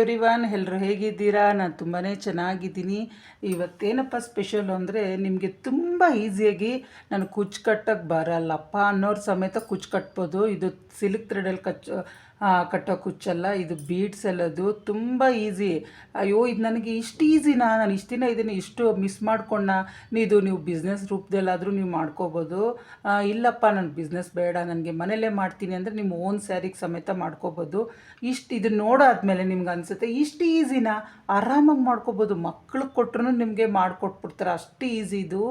Everyone ಎಲ್ಲರೂ ಹೇಗಿದ್ದೀರಾ? ನಾನು ತುಂಬಾ ಚೆನ್ನಾಗಿದ್ದೀನಿ. ಇವತ್ತೇನಪ್ಪ ಸ್ಪೆಷಲ್ ಅಂದರೆ ನಿಮಗೆ ತುಂಬ ಈಸಿಯಾಗಿ ನಾನು ಕುಚ್ಚು ಕಟ್ಟೋಕ್ಕೆ ಬರಲ್ಲಪ್ಪ ಅನ್ನೋರು ಸಮೇತ ಕುಚ್ಚು ಕಟ್ಬೋದು. ಇದು ಸಿಲ್ಕ್ ಥ್ರೆಡಲ್ಲಿ ಕಟ್ಟೋ ಕುಚ್ಚಲ್ಲ, ಇದು ಬೀಡ್ಸ್ ಎಲ್ಲದು ತುಂಬ ಈಸಿ. ಅಯ್ಯೋ ಇದು ನನಗೆ ಇಷ್ಟು ಈಸಿನಾ, ನಾನು ಇಷ್ಟು ದಿನ ಇದನ್ನು ಇಷ್ಟು ಮಿಸ್ ಮಾಡ್ಕೊಂಡ. ನೀವು ಬಿಸ್ನೆಸ್ ರೂಪದಲ್ಲಾದರೂ ನೀವು ಮಾಡ್ಕೋಬೋದು. ಇಲ್ಲಪ್ಪ ನಾನು ಬಿಸ್ನೆಸ್ ಬೇಡ, ನನಗೆ ಮನೇಲೇ ಮಾಡ್ತೀನಿ ಅಂದರೆ ನಿಮ್ಮ ಓನ್ ಸ್ಯಾರಿಗೆ ಸಮೇತ ಮಾಡ್ಕೋಬೋದು. ಇದನ್ನು ನೋಡಾದ್ಮೇಲೆ ನಿಮ್ಗೆ ಅನಿಸುತ್ತೆ ಇಷ್ಟು ಈಸಿನಾ, ಆರಾಮಾಗಿ ಮಾಡ್ಕೋಬೋದು. ಮಕ್ಳಿಗೆ ಕೊಟ್ಟರು ನಿಮಗೆ ಮಾಡಿಕೊಟ್ಬಿಡ್ತಾರೆ, ಅಷ್ಟು ಈಸಿ ಇದು.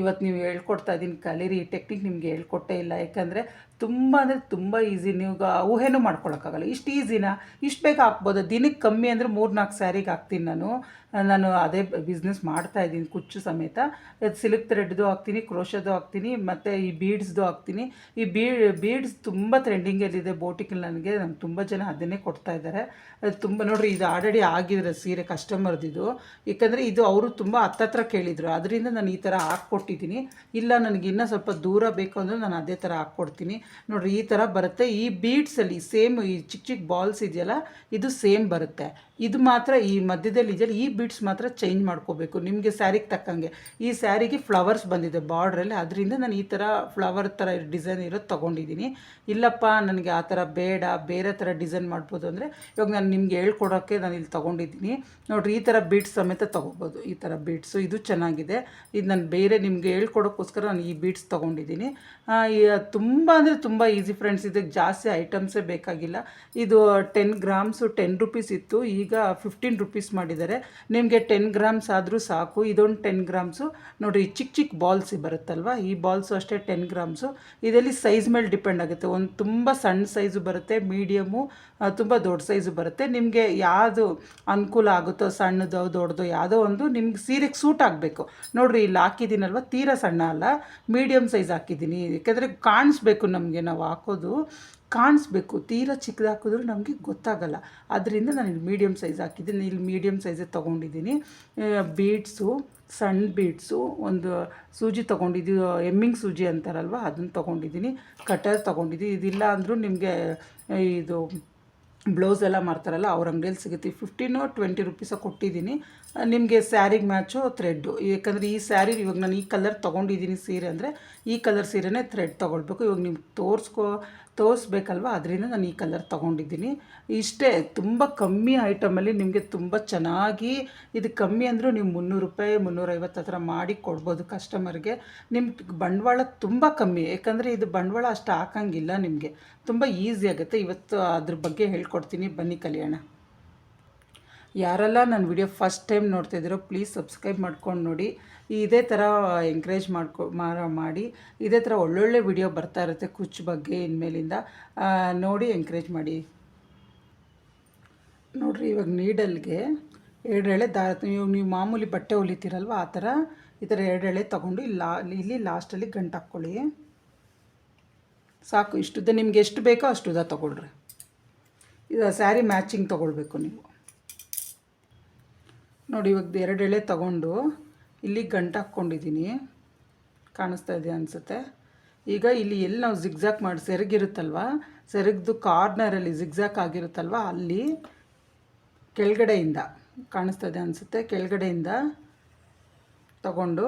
ಇವತ್ತು ನೀವು ಹೇಳ್ಕೊಡ್ತಾ ಇದ್ದೀನಿ, ಕಲೀರಿ. ಈ ಟೆಕ್ನಿಕ್ ನಿಮಗೆ ಹೇಳ್ಕೊಟ್ಟೇ ಇಲ್ಲ, ಯಾಕಂದರೆ ತುಂಬ ಅಂದರೆ ತುಂಬ ಈಸಿ. ನೀವು ಊಹೆನೂ ಮಾಡ್ಕೊಳಕ್ಕಾಗಲ್ಲ. ಇಷ್ಟು ಈಸಿನಾ, ಇಷ್ಟು ಬೇಗ ಹಾಕ್ಬೋದು. ದಿನಕ್ಕೆ ಕಮ್ಮಿ ಅಂದರೆ 3-4 ಸ್ಯಾರಿಗೆ ಹಾಕ್ತೀನಿ ನಾನು ಅದೇ ಬಿಸ್ನೆಸ್ ಮಾಡ್ತಾಯಿದ್ದೀನಿ, ಕುಚ್ಚು ಸಮೇತ. ಸಿಲ್ಕ್ ಥ್ರೆಡ್ದು ಹಾಕ್ತೀನಿ, ಕ್ರೋಶದ್ದು ಹಾಕ್ತೀನಿ, ಮತ್ತು ಈ ಬೀಡ್ಸ್ದು ಹಾಕ್ತೀನಿ. ಈ ಬೀಡ್ಸ್ ತುಂಬ ಟ್ರೆಂಡಿಂಗಲ್ಲಿದೆ ಬೋಟಿಕಲ್ಲಿ. ನನಗೆ ತುಂಬ ಜನ ಅದನ್ನೇ ಕೊಡ್ತಾ ಇದ್ದಾರೆ. ಅದು ತುಂಬ ನೋಡಿರಿ, ಇದು ಆಲ್ರೆಡಿ ಆಗಿದ್ರೆ ಸೀರೆ ಕಸ್ಟಮರ್ದಿದು. ಏಕೆಂದರೆ ಇದು ಅವರು ತುಂಬ ಹತ್ತತ್ರ ಕೇಳಿದರು, ಅದರಿಂದ ನಾನು ಈ ಥರ ಹಾಕ್ಕೊಟ್ಟಿದ್ದೀನಿ. ಇಲ್ಲ ನನಗೆ ಇನ್ನೂ ಸ್ವಲ್ಪ ದೂರ ಬೇಕು ಅಂದರೆ ನಾನು ಅದೇ ಥರ ಹಾಕ್ಕೊಡ್ತೀನಿ. ನೋಡಿರಿ ಈ ಥರ ಬರುತ್ತೆ. ಈ ಬೀಡ್ಸಲ್ಲಿ ಸೇಮ್ ಈ ಚಿಕ್ಕ ಚಿಕ್ಕ ಬಾಲ್ಸ್ ಇದೆಯಲ್ಲ, ಇದು ಸೇಮ್ ಬರುತ್ತೆ. ಇದು ಮಾತ್ರ ಈ ಮಧ್ಯದಲ್ಲಿ ಇದೆಯಲ್ಲ, ಈ ಬೀಡ್ಸ್ ಮಾತ್ರ ಚೇಂಜ್ ಮಾಡ್ಕೋಬೇಕು ನಿಮಗೆ ಸ್ಯಾರಿಗೆ ತಕ್ಕಂಗೆ. ಈ ಸ್ಯಾರಿಗೆ ಫ್ಲವರ್ಸ್ ಬಂದಿದೆ ಬಾರ್ಡ್ರಲ್ಲಿ, ಅದರಿಂದ ನಾನು ಈ ಥರ ಫ್ಲವರ್ ಥರ ಡಿಸೈನ್ ಇರೋದು ತೊಗೊಂಡಿದ್ದೀನಿ. ಇಲ್ಲಪ್ಪ ನನಗೆ ಆ ಥರ ಬೇಡ, ಬೇರೆ ಥರ ಡಿಸೈನ್ ಮಾಡ್ಬೋದು ಅಂದರೆ ಇವಾಗ ನಾನು ನಿಮ್ಗೆ ಹೇಳ್ಕೊಡೋಕ್ಕೆ ನಾನು ಇಲ್ಲಿ ತೊಗೊಂಡಿದ್ದೀನಿ. ನೋಡಿರಿ ಈ ಥರ ಬೀಡ್ಸ್ ಸಮೇತ ತೊಗೋಬೋದು. ಈ ಥರ ಬೀಡ್ಸು ಇದು ಚೆನ್ನಾಗಿದೆ. ಇದು ನಾನು ಬೇರೆ ನಿಮಗೆ ಹೇಳ್ಕೊಡೋಕ್ಕೋಸ್ಕರ ನಾನು ಈ ಬೀಡ್ಸ್ ತೊಗೊಂಡಿದ್ದೀನಿ. ತುಂಬ ಅಂದರೆ ತುಂಬ ಈಸಿ ಫ್ರೆಂಡ್ಸ್. ಇದಕ್ಕೆ ಜಾಸ್ತಿ ಐಟಮ್ಸೇ ಬೇಕಾಗಿಲ್ಲ. ಇದು 10 ಗ್ರಾಮ್ಸು 10 ರುಪೀಸ್ ಇತ್ತು, ಈಗ 15 ರುಪೀಸ್ ಮಾಡಿದ್ದಾರೆ. ನಿಮಗೆ 10 ಗ್ರಾಮ್ಸ್ ಆದರೂ ಸಾಕು. ಇದೊಂದು 10 ಗ್ರಾಮ್ಸು. ನೋಡಿರಿ ಚಿಕ್ಕ ಚಿಕ್ಕ ಬಾಲ್ಸ್ ಬರುತ್ತಲ್ವ, ಈ ಬಾಲ್ಸು ಅಷ್ಟೇ 10 ಗ್ರಾಮ್ಸು. ಇದರಲ್ಲಿ ಸೈಜ್ ಮೇಲೆ ಡಿಪೆಂಡ್ ಆಗುತ್ತೆ. ಒಂದು ತುಂಬ ಸಣ್ಣ ಸೈಜು ಬರುತ್ತೆ, ಮೀಡಿಯಮು, ತುಂಬ ದೊಡ್ಡ ಸೈಜು ಬರುತ್ತೆ. ನಿಮಗೆ ಯಾವುದು ಅನುಕೂಲ ಆಗುತ್ತೋ, ಸಣ್ಣದೋ ದೊಡ್ಡದೋ ಯಾವುದೋ ಒಂದು ನಿಮ್ಗೆ ಸೀರೆಗೆ ಸೂಟ್ ಆಗಬೇಕು. ನೋಡಿರಿ ಇಲ್ಲಿ ಹಾಕಿದ್ದೀನಲ್ವ, ತೀರಾ ಸಣ್ಣ ಅಲ್ಲ, ಮೀಡಿಯಮ್ ಸೈಜ್ ಹಾಕಿದ್ದೀನಿ. ಯಾಕೆಂದರೆ ಕಾಣಿಸ್ಬೇಕು ನಮಗೆ, ನಾವು ಹಾಕೋದು ಕಾಣಿಸ್ಬೇಕು. ತೀರಾ ಚಿಕ್ಕದು ಹಾಕಿದ್ರೂ ನಮಗೆ ಗೊತ್ತಾಗಲ್ಲ, ಅದರಿಂದ ನಾನು ಇಲ್ಲಿ ಮೀಡಿಯಮ್ ಸೈಜ್ ಹಾಕಿದ್ದೀನಿ. ಇಲ್ಲಿ ಮೀಡಿಯಮ್ ಸೈಜೇ ತೊಗೊಂಡಿದ್ದೀನಿ. ಬೀಡ್ಸು, ಸಣ್ಣ ಬೀಡ್ಸು, ಒಂದು ಸೂಜಿ ತೊಗೊಂಡಿದ್ದೀವಿ, ಎಮ್ಮಿಂಗ್ ಸೂಜಿ ಅಂತಾರಲ್ವ, ಅದನ್ನು ತೊಗೊಂಡಿದ್ದೀನಿ. ಕಟರ್ ತೊಗೊಂಡಿದ್ದೀನಿ. ಇದಿಲ್ಲ ಅಂದರೂ ನಿಮಗೆ ಇದು ಬ್ಲೌಸ್ ಎಲ್ಲ ಮಾಡ್ತಾರಲ್ಲ ಅವ್ರ ಅಂಗಡಿಯಲ್ಲಿ ಸಿಗುತ್ತೆ. 15-20 ರುಪೀಸ ಕೊಟ್ಟಿದ್ದೀನಿ. ನಿಮಗೆ ಸ್ಯಾರಿಗೆ ಮ್ಯಾಚು ಥ್ರೆಡ್ಡು. ಯಾಕಂದರೆ ಈ ಸ್ಯಾರಿ ಇವಾಗ ನಾನು ಈ ಕಲರ್ ತೊಗೊಂಡಿದ್ದೀನಿ ಸೀರೆ ಅಂದರೆ ಈ ಕಲರ್ ಸೀರೆನೇ ಥ್ರೆಡ್ ತೊಗೊಳ್ಬೇಕು. ಇವಾಗ ನಿಮ್ಗೆ ತೋರಿಸ್ಬೇಕಲ್ವ, ಅದರಿಂದ ನಾನು ಈ ಕಲರ್ ತೊಗೊಂಡಿದ್ದೀನಿ. ಇಷ್ಟೇ, ತುಂಬ ಕಮ್ಮಿ ಐಟಮಲ್ಲಿ ನಿಮಗೆ ತುಂಬ ಚೆನ್ನಾಗಿ, ಇದು ಕಮ್ಮಿ ಅಂದರೂ ನೀವು 300 ರೂಪಾಯಿ 350 ಹತ್ರ ಮಾಡಿ ಕೊಡ್ಬೋದು ಕಸ್ಟಮರ್ಗೆ. ನಿಮ್ಗೆ ಬಂಡವಾಳ ತುಂಬ ಕಮ್ಮಿ, ಯಾಕಂದರೆ ಇದು ಬಂಡವಾಳ ಅಷ್ಟು ಹಾಕಂಗಿಲ್ಲ. ನಿಮಗೆ ತುಂಬ ಈಸಿ ಆಗುತ್ತೆ. ಇವತ್ತು ಅದ್ರ ಬಗ್ಗೆ ಹೇಳ್ಕೊಡ್ತೀನಿ, ಬನ್ನಿ ಕಲಿಯೋಣ. ಯಾರೆಲ್ಲ ನನ್ನ ವಿಡಿಯೋ ಫಸ್ಟ್ ಟೈಮ್ ನೋಡ್ತಾಯಿದ್ದೀರೋ ಪ್ಲೀಸ್ ಸಬ್ಸ್ಕ್ರೈಬ್ ಮಾಡ್ಕೊಂಡು ನೋಡಿ. ಇದೇ ಥರ ಎಂಕರೇಜ್ ಮಾಡಿ ಇದೇ ಥರ ಒಳ್ಳೊಳ್ಳೆ ವಿಡಿಯೋ ಬರ್ತಾ ಇರುತ್ತೆ ಕುಚ್ಚು ಬಗ್ಗೆ. ಇನ್ಮೇಲಿಂದ ನೋಡಿ ಎಂಕರೇಜ್ ಮಾಡಿ. ನೋಡಿರಿ ಇವಾಗ ನೀಡಲ್ಗೆ 2 ಎಳೆ ದಾರ, ನೀವು ಮಾಮೂಲಿ ಬಟ್ಟೆ ಹೊಲಿತೀರಲ್ವ ಆ ಥರ ಈ ಥರ 2 ಎಳೆ ತೊಗೊಂಡು ಇಲ್ಲಿ ಲಾಸ್ಟಲ್ಲಿ ಗಂಟು ಹಾಕ್ಕೊಳ್ಳಿ. ಸಾಕು. ಇಷ್ಟುದ್ದ ನಿಮ್ಗೆ ಎಷ್ಟು ಬೇಕೋ ಅಷ್ಟುದ್ದ ತೊಗೊಳ್ರಿ. ಇದು ಸ್ಯಾರಿ ಮ್ಯಾಚಿಂಗ್ ತೊಗೊಳ್ಬೇಕು ನೀವು. ನೋಡಿ ಇವಾಗ 2 ಎಳೆ ತೊಗೊಂಡು ಇಲ್ಲಿ ಗಂಟು ಹಾಕ್ಕೊಂಡಿದ್ದೀನಿ, ಕಾಣಿಸ್ತಾ ಇದೆ ಅನಿಸುತ್ತೆ. ಈಗ ಇಲ್ಲಿ ಎಲ್ಲಿ ನಾವು ಜಿಗ್ಜಾಕ್ ಮಾಡಿ ಸೆರಗಿರುತ್ತಲ್ವ, ಸೆರಗ್ದು ಕಾರ್ನರಲ್ಲಿ ಜಿಗ್ಜಾಕ್ ಆಗಿರುತ್ತಲ್ವ, ಅಲ್ಲಿ ಕೆಳಗಡೆಯಿಂದ ಕಾಣಿಸ್ತಾ ಇದೆ ಅನಿಸುತ್ತೆ, ಕೆಳಗಡೆಯಿಂದ ತಗೊಂಡು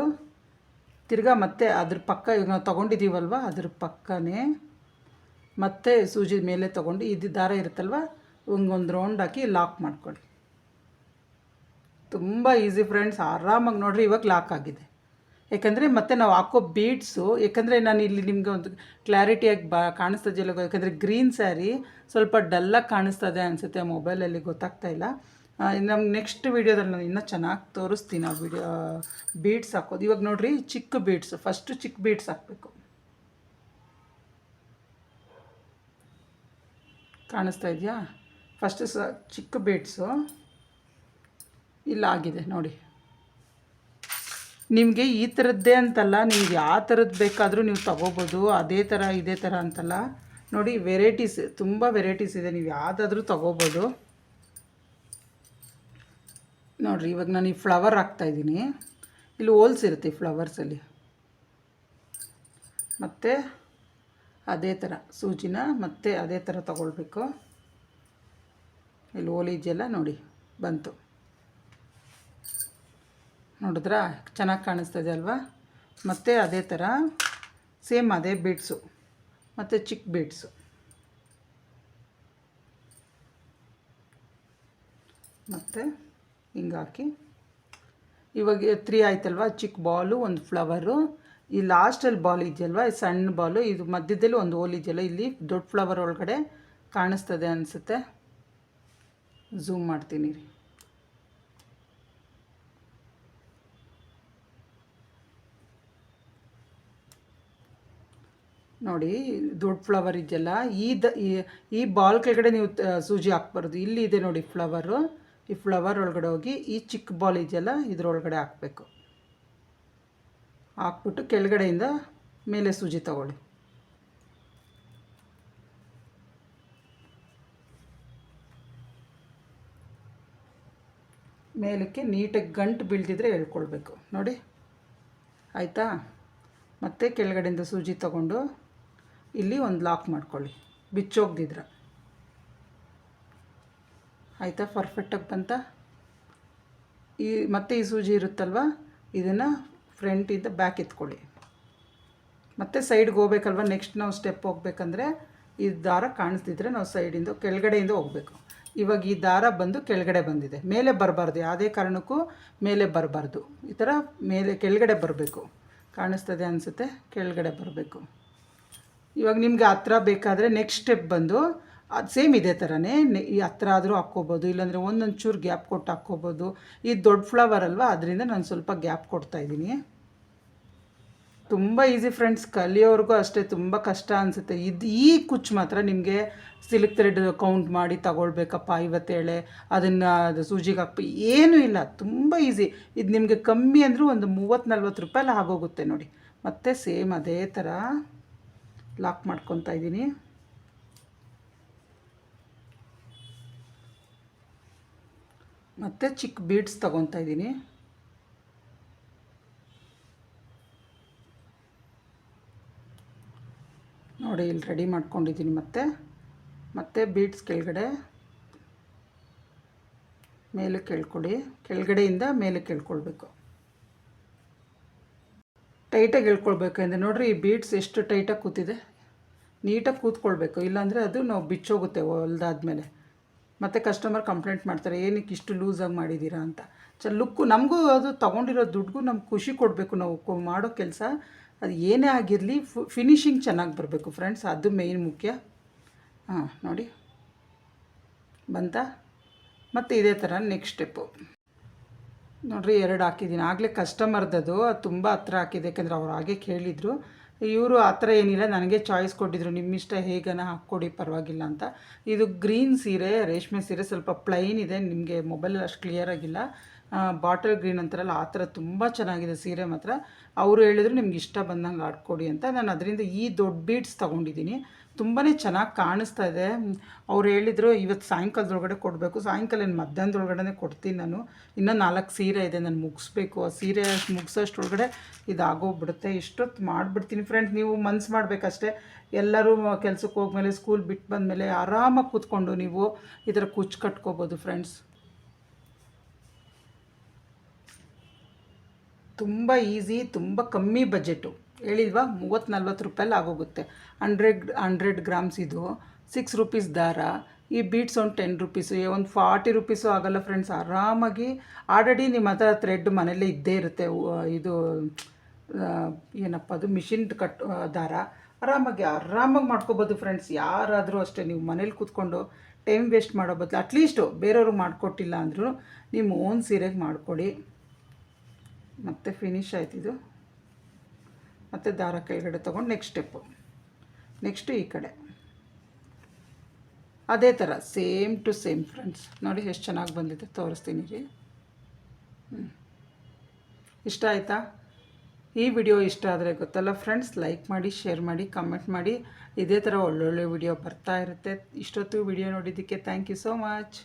ತಿರ್ಗಾ ಮತ್ತೆ ಅದ್ರ ಪಕ್ಕ ಈಗ ನಾವು ತೊಗೊಂಡಿದ್ದೀವಲ್ವ ಅದ್ರ ಪಕ್ಕನೇ ಮತ್ತೆ ಸೂಜಿ ಮೇಲೆ ತೊಗೊಂಡು ಇದು ದಾರ ಇರುತ್ತಲ್ವ, ಒಂದು ರೌಂಡ್ ಹಾಕಿ ಲಾಕ್ ಮಾಡ್ಕೊಳ್ಳಿ. ತುಂಬ ಈಸಿ ಫ್ರೆಂಡ್ಸ್, ಆರಾಮಾಗಿ ನೋಡಿರಿ. ಇವಾಗ ಲಾಕ್ ಆಗಿದೆ. ಯಾಕಂದರೆ ಮತ್ತೆ ನಾವು ಹಾಕೋ ಬೀಡ್ಸು, ಯಾಕಂದರೆ ನಾನು ಇಲ್ಲಿ ನಿಮಗೆ ಒಂದು ಕ್ಲಾರಿಟಿಯಾಗಿ ಕಾಣಿಸ್ತದೆಯಲ್ಲ, ಯಾಕಂದರೆ ಗ್ರೀನ್ ಸ್ಯಾರಿ ಸ್ವಲ್ಪ ಡಲ್ಲಾಗಿ ಕಾಣಿಸ್ತದೆ ಅನಿಸುತ್ತೆ ಮೊಬೈಲಲ್ಲಿ, ಗೊತ್ತಾಗ್ತಾ ಇಲ್ಲ. ನಮ್ಗೆ ನೆಕ್ಸ್ಟ್ ವೀಡಿಯೋದಲ್ಲಿ ನಾನು ಇನ್ನೂ ಚೆನ್ನಾಗಿ ತೋರಿಸ್ತೀನಿ ಆ ವಿಡಿಯೋ ಬೀಡ್ಸ್ ಹಾಕೋದು. ಇವಾಗ ನೋಡಿರಿ ಚಿಕ್ಕ ಬೀಡ್ಸು, ಫಸ್ಟು ಚಿಕ್ಕ ಬೀಡ್ಸ್ ಹಾಕಬೇಕು. ಕಾಣಿಸ್ತಾ ಇದೆಯಾ? ಫಸ್ಟು ಚಿಕ್ಕ ಬೀಡ್ಸು ಇಲ್ಲಾಗಿದೆ ನೋಡಿ. ನಿಮಗೆ ಈ ಥರದ್ದೇ ಅಂತಲ್ಲ, ನಿಮ್ಗೆ ಯಾವ ಥರದ್ದು ಬೇಕಾದರೂ ನೀವು ತೊಗೋಬೋದು. ಅದೇ ಥರ ಇದೇ ಥರ ಅಂತಲ್ಲ. ನೋಡಿ ವೆರೈಟೀಸ್, ತುಂಬ ವೆರೈಟೀಸ್ ಇದೆ, ನೀವು ಯಾವುದಾದ್ರೂ ತೊಗೋಬೋದು. ನೋಡಿರಿ ಇವಾಗ ನಾನು ಈ ಫ್ಲವರ್ ಹಾಕ್ತಾಯಿದ್ದೀನಿ. ಇಲ್ಲಿ ಹೋಲ್ಸ್ ಇರುತ್ತೆ ಈ ಫ್ಲವರ್ಸಲ್ಲಿ. ಮತ್ತು ಅದೇ ಥರ ಸೂಜಿನ ಮತ್ತೆ ಅದೇ ಥರ ತೊಗೊಳ್ಬೇಕು. ಇಲ್ಲಿ ಓಲಿ ಇದೆಯಲ್ಲ ನೋಡಿ ಬಂತು, ನೋಡಿದ್ರಾ ಚೆನ್ನಾಗಿ ಕಾಣಿಸ್ತದೆ ಅಲ್ವಾ. ಮತ್ತು ಅದೇ ಥರ ಸೇಮ್ ಅದೇ ಬೀಡ್ಸು ಮತ್ತು ಚಿಕ್ಕ ಬೀಡ್ಸು ಮತ್ತು ಹಿಂಗೆ ಹಾಕಿ ಇವಾಗ 3 ಆಯ್ತಲ್ವ. ಚಿಕ್ಕ ಬಾಲು, ಒಂದು ಫ್ಲವರು, ಈ ಲಾಸ್ಟಲ್ಲಿ ಬಾಲ್ ಇದೆಯಲ್ವ, ಈ ಸಣ್ಣ ಬಾಲು, ಇದು ಮಧ್ಯದಲ್ಲಿ ಒಂದು ಹೋಲ್ ಇದೆಯಲ್ಲ, ಇಲ್ಲಿ ದೊಡ್ಡ ಫ್ಲವರ್ ಒಳಗಡೆ ಕಾಣಿಸ್ತದೆ ಅನಿಸುತ್ತೆ. ಝೂಮ್ ಮಾಡ್ತೀನಿ ರೀ. ನೋಡಿ ದೊಡ್ಡ ಫ್ಲವರ್ ಇದೆಯಲ್ಲ, ಈ ಬಾಲ್ ಕೆಳಗಡೆ ನೀವು ಸೂಜಿ ಹಾಕ್ಬಾರ್ದು. ಇಲ್ಲಿ ಇದೆ ನೋಡಿ ಫ್ಲವರು, ಈ ಫ್ಲವರ್ ಒಳಗಡೆ ಹೋಗಿ ಈ ಚಿಕ್ಕ ಬಾಲ್ ಇದೆಯಲ್ಲ ಇದ್ರೊಳಗಡೆ ಹಾಕಬೇಕು. ಹಾಕ್ಬಿಟ್ಟು ಕೆಳಗಡೆಯಿಂದ ಮೇಲೆ ಸೂಜಿ ತಗೊಳ್ಳಿ. ಮೇಲಕ್ಕೆ ನೀಟಾಗಿ ಗಂಟು ಬೀಳ್ತಿದ್ರೆ ಹೇಳ್ಕೊಳ್ಬೇಕು ನೋಡಿ, ಆಯಿತಾ. ಮತ್ತು ಕೆಳಗಡೆಯಿಂದ ಸೂಜಿ ತಗೊಂಡು ಇಲ್ಲಿ ಒಂದು ಲಾಕ್ ಮಾಡ್ಕೊಳ್ಳಿ, ಬಿಚ್ಚೋಗ್ದಿದ್ರೆ. ಆಯಿತಾ, ಪರ್ಫೆಕ್ಟಾಗಿ ಬಂತ. ಮತ್ತೆ ಈ ಸೂಜಿ ಇರುತ್ತಲ್ವ, ಇದನ್ನು ಫ್ರಂಟಿಂದ ಬ್ಯಾಕ್ ಎತ್ಕೊಳ್ಳಿ. ಮತ್ತು ಸೈಡ್ಗೆ ಹೋಗ್ಬೇಕಲ್ವ, ನೆಕ್ಸ್ಟ್ ನಾವು ಸ್ಟೆಪ್ ಹೋಗ್ಬೇಕಂದ್ರೆ ಈ ದಾರ ಕಾಣಿಸ್ತಿದ್ರೆ ನಾವು ಸೈಡಿಂದ ಕೆಳಗಡೆಯಿಂದ ಹೋಗಬೇಕು. ಇವಾಗ ಈ ದಾರ ಬಂದು ಕೆಳಗಡೆ ಬಂದಿದೆ, ಮೇಲೆ ಬರಬಾರ್ದು, ಯಾವುದೇ ಕಾರಣಕ್ಕೂ ಮೇಲೆ ಬರಬಾರ್ದು. ಈ ಥರ ಮೇಲೆ ಕೆಳಗಡೆ ಬರಬೇಕು. ಕಾಣಿಸ್ತದೆ ಅನಿಸುತ್ತೆ, ಕೆಳಗಡೆ ಬರಬೇಕು. ಇವಾಗ ನಿಮಗೆ ಹತ್ರ ಬೇಕಾದರೆ ನೆಕ್ಸ್ಟ್ ಸ್ಟೆಪ್ ಬಂದು ಅದು ಸೇಮ್ ಇದೇ ಥರನೇ ಈ ಹತ್ರ ಆದರೂ ಹಾಕ್ಕೋಬೋದು, ಇಲ್ಲಾಂದರೆ ಒಂದೊಂದು ಚೂರು ಗ್ಯಾಪ್ ಕೊಟ್ಟು ಹಾಕ್ಕೋಬೋದು. ಈ ದೊಡ್ಡ ಫ್ಲವರ್ ಅಲ್ವಾ, ಅದರಿಂದ ನಾನು ಸ್ವಲ್ಪ ಗ್ಯಾಪ್ ಕೊಡ್ತಾಯಿದ್ದೀನಿ. ತುಂಬ ಈಸಿ ಫ್ರೆಂಡ್ಸ್, ಕಲಿಯೋರ್ಗೂ ಅಷ್ಟೇ ತುಂಬ ಕಷ್ಟ ಅನಿಸುತ್ತೆ. ಈ ಕುಚ್ಚು ಮಾತ್ರ ನಿಮಗೆ ಸಿಲ್ಕ್ ಥ್ರೆಡ್ ಕೌಂಟ್ ಮಾಡಿ ತಗೊಳ್ಬೇಕಪ್ಪ 57 ಅದನ್ನು ಅದು ಸೂಜಿಗೆ ಹಾಕ್ಬೇಕು, ಏನೂ ಇಲ್ಲ, ತುಂಬ ಈಸಿ. ಇದು ನಿಮಗೆ ಕಮ್ಮಿ ಅಂದರೂ ಒಂದು 30-40 ರೂಪಾಯಿ ಆಗೋಗುತ್ತೆ ನೋಡಿ. ಮತ್ತು ಸೇಮ್ ಅದೇ ಥರ ಲಾಕ್ ಮಾಡ್ಕೊತಾ ಇದ್ದೀನಿ. ಮತ್ತು ಚಿಕ್ಕ ಬೀಡ್ಸ್ ತೊಗೊತಾ ಇದ್ದೀನಿ. ನೋಡಿ ಇಲ್ಲಿ ರೆಡಿ ಮಾಡ್ಕೊಂಡಿದ್ದೀನಿ. ಮತ್ತೆ ಬೀಡ್ಸ್ ಕೆಳಗಡೆ ಮೇಲೆ ಕೇಳ್ಕೊಳ್ಳಿ, ಕೆಳಗಡೆಯಿಂದ ಮೇಲೆ ಕೇಳ್ಕೊಳ್ಬೇಕು. ಟೈಟಾಗಿ ಹೇಳ್ಕೊಳ್ಬೇಕು. ಅಂದರೆ ನೋಡಿರಿ ಈ ಬೀಡ್ಸ್ ಎಷ್ಟು ಟೈಟಾಗಿ ಕೂತಿದೆ, ನೀಟಾಗಿ ಕೂತ್ಕೊಳ್ಬೇಕು, ಇಲ್ಲಾಂದರೆ ಅದು ನಾವು ಬಿಚ್ಚೋಗುತ್ತೆ ಹೊಲ್ದಾದ್ಮೇಲೆ. ಮತ್ತು ಕಸ್ಟಮರ್ ಕಂಪ್ಲೇಂಟ್ ಮಾಡ್ತಾರೆ, ಏನಕ್ಕೆ ಇಷ್ಟು ಲೂಸಾಗಿ ಮಾಡಿದ್ದೀರಾ ಅಂತ. ಲುಕ್ಕು ನಮಗೂ ಅದು ತೊಗೊಂಡಿರೋ ದುಡ್ಡಿಗೂ ನಮ್ಗೆ ಖುಷಿ ಕೊಡಬೇಕು. ನಾವು ಮಾಡೋ ಕೆಲಸ ಅದು ಏನೇ ಆಗಿರಲಿ ಫಿನಿಶಿಂಗ್ ಚೆನ್ನಾಗಿ ಬರಬೇಕು ಫ್ರೆಂಡ್ಸ್, ಅದು ಮೇಯ್ನ್ ಮುಖ್ಯ. ನೋಡಿ ಬಂತ. ಮತ್ತು ಇದೇ ಥರ ನೆಕ್ಸ್ಟ್ ಸ್ಟೆಪ್ಪು ನೋಡಿರಿ, 2 ಹಾಕಿದ್ದೀನಿ. ಆಗಲೇ ಕಸ್ಟಮರ್ದದು ಅದು ತುಂಬ ಹತ್ರ ಹಾಕಿದೆ, ಯಾಕೆಂದರೆ ಅವ್ರು ಹಾಗೆ ಕೇಳಿದರು. ಇವರು ಆ ಥರ ಏನಿಲ್ಲ, ನನಗೆ ಚಾಯ್ಸ್ ಕೊಟ್ಟಿದ್ರು, ನಿಮ್ಮಿಷ್ಟ ಹೇಗನ ಹಾಕ್ಕೊಡಿ ಪರವಾಗಿಲ್ಲ ಅಂತ. ಇದು ಗ್ರೀನ್ ಸೀರೆ, ರೇಷ್ಮೆ ಸೀರೆ, ಸ್ವಲ್ಪ ಪ್ಲೈನ್ ಇದೆ, ನಿಮಗೆ ಮೊಬೈಲಲ್ಲಿ ಅಷ್ಟು ಕ್ಲಿಯರಾಗಿಲ್ಲ. ಬಾಟಲ್ ಗ್ರೀನ್ ಅಂತಾರಲ್ಲ ಆ ಥರ ತುಂಬ ಚೆನ್ನಾಗಿದೆ ಸೀರೆ ಮಾತ್ರ. ಅವರು ಹೇಳಿದ್ರು ನಿಮ್ಗೆ ಇಷ್ಟ ಬಂದಂಗೆ ಆಡ್ಕೊಡಿ ಅಂತ. ನಾನು ಅದರಿಂದ ಈ ದೊಡ್ಡ ಬೀಡ್ಸ್ ತೊಗೊಂಡಿದ್ದೀನಿ, ತುಂಬಾ ಚೆನ್ನಾಗಿ ಕಾಣಿಸ್ತಾ ಇದೆ. ಅವ್ರು ಹೇಳಿದರು ಇವತ್ತು ಸಾಯಂಕಾಲದೊಳಗಡೆ ಕೊಡಬೇಕು. ಸಾಯಂಕಾಲ ಮಧ್ಯಾಹ್ನದೊಳಗಡೆ ಕೊಡ್ತೀನಿ ನಾನು. ಇನ್ನೂ 4 ಸೀರೆ ಇದೆ ನಾನು ಮುಗಿಸ್ಬೇಕು. ಆ ಸೀರೆ ಮುಗಿಸೋಷ್ಟೊಳಗಡೆ ಇದಾಗೋಗ್ಬಿಡುತ್ತೆ. ಇಷ್ಟೊತ್ತು ಮಾಡಿಬಿಡ್ತೀನಿ ಫ್ರೆಂಡ್ಸ್. ನೀವು ಮನ್ಸು ಮಾಡಬೇಕಷ್ಟೇ. ಎಲ್ಲರೂ ಕೆಲಸಕ್ಕೆ ಹೋಗ್ಮೇಲೆ, ಸ್ಕೂಲ್ ಬಿಟ್ಟು ಬಂದಮೇಲೆ ಆರಾಮಾಗಿ ಕೂತ್ಕೊಂಡು ನೀವು ಈ ಥರ ಕುಚ್ಚು ಕಟ್ಕೋಬೋದು ಫ್ರೆಂಡ್ಸ್. ತುಂಬ ಈಸಿ, ತುಂಬ ಕಮ್ಮಿ ಬಜೆಟು. ಹೇಳಿಲ್ವಾ, 30-40 ರೂಪಾಯಲ್ಲಿ ಆಗೋಗುತ್ತೆ. 100 ಗ್ರಾಮ್ಸ್ ಇದು 6 ರೂಪೀಸ್ ದಾರ. ಈ ಬೀಡ್ಸ್ ಒಂದು 10 ರೂಪೀಸು, ಒಂದು 40 ರೂಪೀಸು ಆಗೋಲ್ಲ ಫ್ರೆಂಡ್ಸ್. ಆರಾಮಾಗಿ ಆಲ್ರೆಡಿ ನಿಮ್ಮ ಹತ್ರ ಥ್ರೆಡ್ ಮನೇಲೇ ಇದ್ದೇ ಇರುತ್ತೆ. ಇದು ಏನಪ್ಪ ಅದು ಮಿಷಿನ್ ದಾರ, ಆರಾಮಾಗಿ ಮಾಡ್ಕೋಬೋದು ಫ್ರೆಂಡ್ಸ್. ಯಾರಾದರೂ ಅಷ್ಟೇ, ನೀವು ಮನೇಲಿ ಕೂತ್ಕೊಂಡು ಟೈಮ್ ವೇಸ್ಟ್ ಮಾಡೋ ಬದಲು ಅಟ್ಲೀಸ್ಟು ಬೇರೆಯವ್ರಿಗೆ ಮಾಡಿಕೊಟ್ಟಿಲ್ಲ ಅಂದರೂ ನಿಮ್ಮ ಓನ್ ಸೀರೆಗೆ ಮಾಡಿಕೊಡಿ. ಮತ್ತು ಫಿನಿಶ್ ಆಯ್ತಿದು. ಮತ್ತು ದಾರ ಕೆಳಗಡೆ ತೊಗೊಂಡು ನೆಕ್ಸ್ಟ್ ಸ್ಟೆಪ್ಪು, ನೆಕ್ಸ್ಟು ಈ ಕಡೆ ಅದೇ ಥರ ಸೇಮ್ ಟು ಸೇಮ್ ಫ್ರೆಂಡ್ಸ್. ನೋಡಿ ಎಷ್ಟು ಚೆನ್ನಾಗಿ ಬಂದಿದೆ, ತೋರಿಸ್ತೀನಿ ರೀ. ಇಷ್ಟ ಆಯಿತಾ? ಈ ವಿಡಿಯೋ ಇಷ್ಟ ಆದರೆ ಗೊತ್ತಲ್ಲ ಫ್ರೆಂಡ್ಸ್, ಲೈಕ್ ಮಾಡಿ, ಶೇರ್ ಮಾಡಿ, ಕಮೆಂಟ್ ಮಾಡಿ. ಇದೇ ಥರ ಒಳ್ಳೊಳ್ಳೆ ವಿಡಿಯೋ ಬರ್ತಾ ಇರುತ್ತೆ. ಇಷ್ಟೊತ್ತು ವಿಡಿಯೋ ನೋಡಿದ್ದಕ್ಕೆ ಥ್ಯಾಂಕ್ ಯು ಸೋ ಮಚ್.